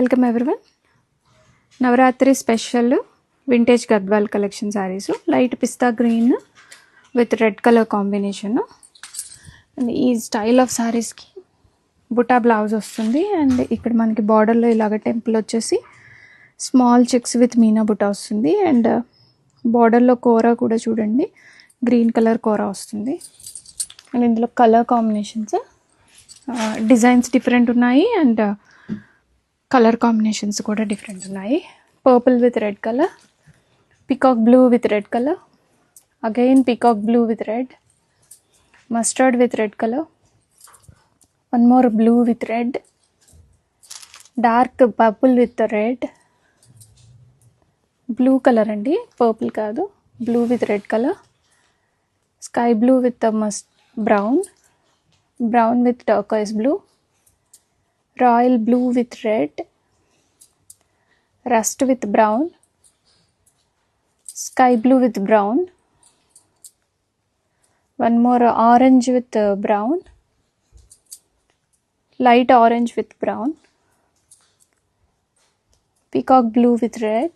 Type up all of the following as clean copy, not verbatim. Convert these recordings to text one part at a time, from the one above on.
Welcome everyone. Navratri special vintage Gadwal collection saris, light pista green with red colour combination. And ఈ style of శారీస్కి buta blouse వస్తుంది. And ఇక్కడ మనకి బార్డర్లో ఇలాగ టెంపుల్ వచ్చేసి small checks with meena buta వస్తుంది. అండ్ బార్డర్లో కోరా కూడా చూడండి, గ్రీన్ కలర్ కోరా వస్తుంది. అండ్ ఇందులో కలర్ కాంబినేషన్స్ డిజైన్స్ డిఫరెంట్ ఉన్నాయి. అండ్ కలర్ కాంబినేషన్స్ కూడా డిఫరెంట్ ఉన్నాయి. Purple with red colour, peacock blue with red colour, again peacock blue with red, mustard with red colour, one more blue with red, dark purple with red, blue colour అండి, purple కాదు, blue with red colour, sky blue with brown, brown with turquoise blue, royal blue with red, rust with brown, sky blue with brown, one more orange with brown, light orange with brown, peacock blue with red,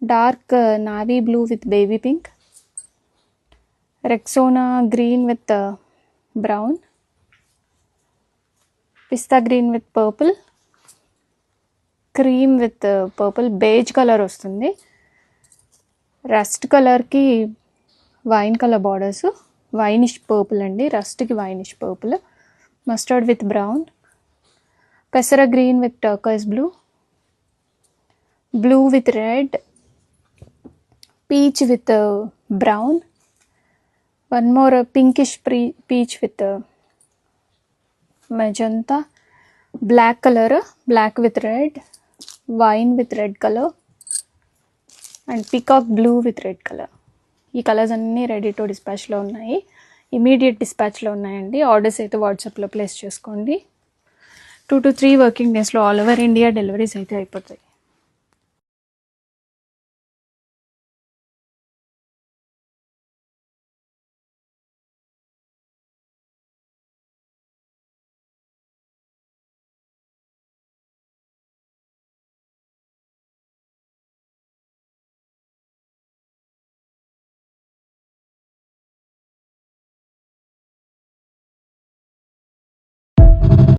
dark navy blue with baby pink, Rexona green with brown, pista green with purple, cream with purple, beige colour వస్తుంది. Rust కలర్కి wine colour borders, winish purple అండి, రస్ట్కి winish purple, mustard with brown, పెసర green with turquoise blue, blue with red, peach with brown, one more pinkish peach with magenta, black color, black with red, wine with red color, and peacock blue with red color. ఈ colours అన్నీ ready to డిస్పాచ్లో ఉన్నాయి, immediate డిస్పాచ్లో ఉన్నాయండి. Orders అయితే వాట్సాప్లో place చేసుకోండి. 2 to 3 working డేస్లో all over India deliveries అయితే అయిపోతాయి.